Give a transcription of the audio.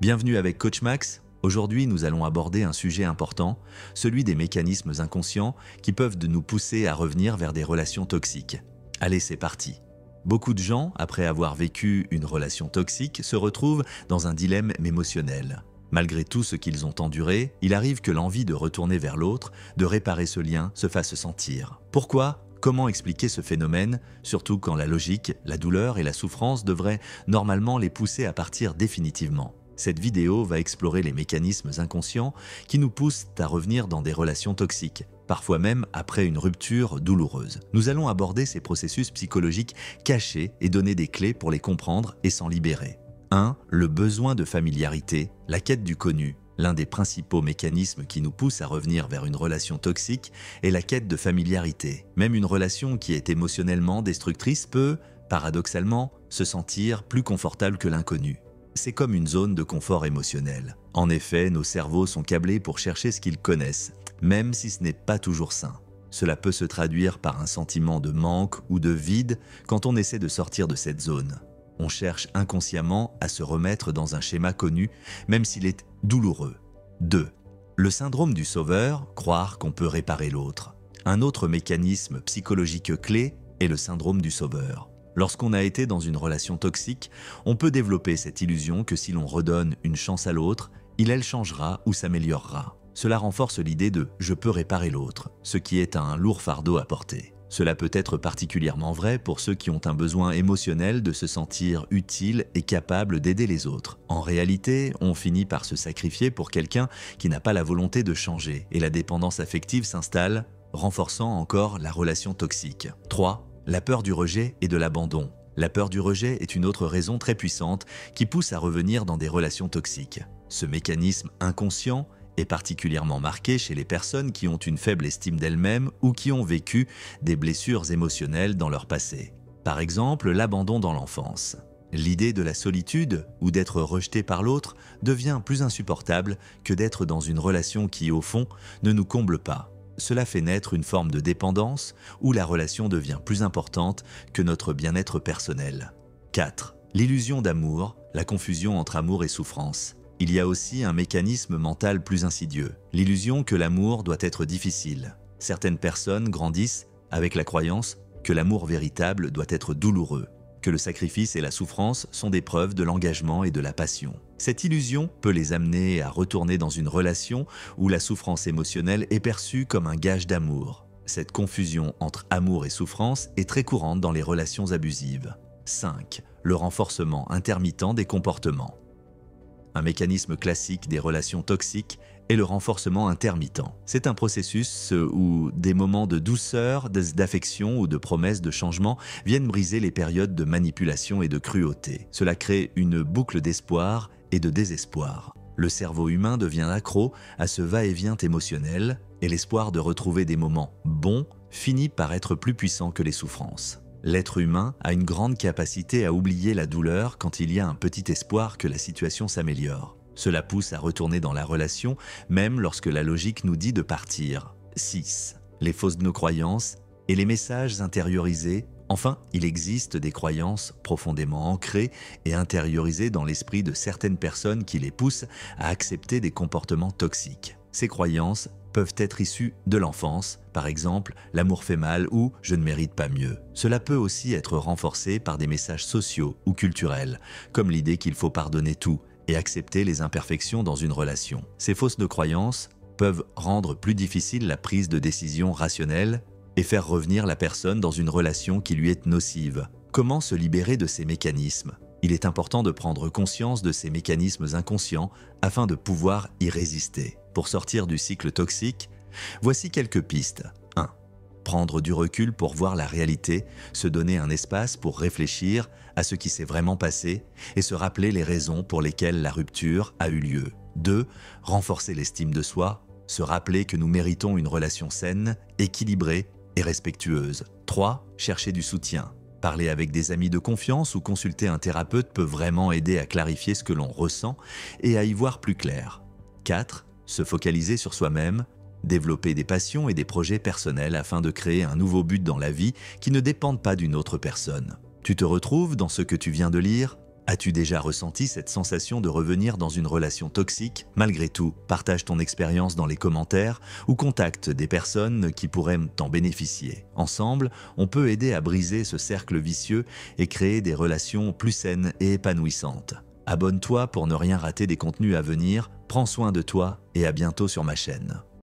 Bienvenue avec Coach Max. Aujourd'hui, nous allons aborder un sujet important, celui des mécanismes inconscients qui peuvent nous pousser à revenir vers des relations toxiques. Allez, c'est parti. Beaucoup de gens, après avoir vécu une relation toxique, se retrouvent dans un dilemme émotionnel. Malgré tout ce qu'ils ont enduré, il arrive que l'envie de retourner vers l'autre, de réparer ce lien, se fasse sentir. Pourquoi ? Comment expliquer ce phénomène, surtout quand la logique, la douleur et la souffrance devraient normalement les pousser à partir définitivement ? Cette vidéo va explorer les mécanismes inconscients qui nous poussent à revenir dans des relations toxiques, parfois même après une rupture douloureuse. Nous allons aborder ces processus psychologiques cachés et donner des clés pour les comprendre et s'en libérer. 1. Le besoin de familiarité, la quête du connu. L'un des principaux mécanismes qui nous pousse à revenir vers une relation toxique est la quête de familiarité. Même une relation qui est émotionnellement destructrice peut, paradoxalement, se sentir plus confortable que l'inconnu. C'est comme une zone de confort émotionnel. En effet, nos cerveaux sont câblés pour chercher ce qu'ils connaissent, même si ce n'est pas toujours sain. Cela peut se traduire par un sentiment de manque ou de vide quand on essaie de sortir de cette zone. On cherche inconsciemment à se remettre dans un schéma connu, même s'il est douloureux. 2. Le syndrome du sauveur, croire qu'on peut réparer l'autre. Un autre mécanisme psychologique clé est le syndrome du sauveur. Lorsqu'on a été dans une relation toxique, on peut développer cette illusion que si l'on redonne une chance à l'autre, elle changera ou s'améliorera. Cela renforce l'idée de « je peux réparer l'autre », ce qui est un lourd fardeau à porter. Cela peut être particulièrement vrai pour ceux qui ont un besoin émotionnel de se sentir utile et capable d'aider les autres. En réalité, on finit par se sacrifier pour quelqu'un qui n'a pas la volonté de changer et la dépendance affective s'installe, renforçant encore la relation toxique. 3. La peur du rejet et de l'abandon. La peur du rejet est une autre raison très puissante qui pousse à revenir dans des relations toxiques. Ce mécanisme inconscient est particulièrement marqué chez les personnes qui ont une faible estime d'elles-mêmes ou qui ont vécu des blessures émotionnelles dans leur passé. Par exemple, l'abandon dans l'enfance. L'idée de la solitude ou d'être rejeté par l'autre devient plus insupportable que d'être dans une relation qui, au fond, ne nous comble pas. Cela fait naître une forme de dépendance où la relation devient plus importante que notre bien-être personnel. 4. L'illusion d'amour, la confusion entre amour et souffrance. Il y a aussi un mécanisme mental plus insidieux, l'illusion que l'amour doit être difficile. Certaines personnes grandissent avec la croyance que l'amour véritable doit être douloureux, que le sacrifice et la souffrance sont des preuves de l'engagement et de la passion. Cette illusion peut les amener à retourner dans une relation où la souffrance émotionnelle est perçue comme un gage d'amour. Cette confusion entre amour et souffrance est très courante dans les relations abusives. 5. Le renforcement intermittent des comportements. Un mécanisme classique des relations toxiques est le renforcement intermittent. C'est un processus où des moments de douceur, d'affection ou de promesses de changement viennent briser les périodes de manipulation et de cruauté. Cela crée une boucle d'espoir et de désespoir. Le cerveau humain devient accro à ce va-et-vient émotionnel et l'espoir de retrouver des moments bons finit par être plus puissant que les souffrances. L'être humain a une grande capacité à oublier la douleur quand il y a un petit espoir que la situation s'améliore. Cela pousse à retourner dans la relation, même lorsque la logique nous dit de partir. 6. Les fausses croyances et les messages intériorisés. Enfin, il existe des croyances profondément ancrées et intériorisées dans l'esprit de certaines personnes qui les poussent à accepter des comportements toxiques. Ces croyances peuvent être issues de l'enfance, par exemple « l'amour fait mal » ou « je ne mérite pas mieux ». Cela peut aussi être renforcé par des messages sociaux ou culturels, comme l'idée qu'il faut pardonner tout et accepter les imperfections dans une relation. Ces fausses croyances peuvent rendre plus difficile la prise de décision rationnelle et faire revenir la personne dans une relation qui lui est nocive. Comment se libérer de ces mécanismes ? Il est important de prendre conscience de ces mécanismes inconscients afin de pouvoir y résister. Pour sortir du cycle toxique, voici quelques pistes. 1. Prendre du recul pour voir la réalité, se donner un espace pour réfléchir à ce qui s'est vraiment passé et se rappeler les raisons pour lesquelles la rupture a eu lieu. 2. Renforcer l'estime de soi, se rappeler que nous méritons une relation saine, équilibrée et respectueuse. 3. Chercher du soutien. Parler avec des amis de confiance ou consulter un thérapeute peut vraiment aider à clarifier ce que l'on ressent et à y voir plus clair. 4. Se focaliser sur soi-même, développer des passions et des projets personnels afin de créer un nouveau but dans la vie qui ne dépendent pas d'une autre personne. Tu te retrouves dans ce que tu viens de lire ? As-tu déjà ressenti cette sensation de revenir dans une relation toxique? Malgré tout, partage ton expérience dans les commentaires ou contacte des personnes qui pourraient t'en bénéficier. Ensemble, on peut aider à briser ce cercle vicieux et créer des relations plus saines et épanouissantes. Abonne-toi pour ne rien rater des contenus à venir, prends soin de toi et à bientôt sur ma chaîne.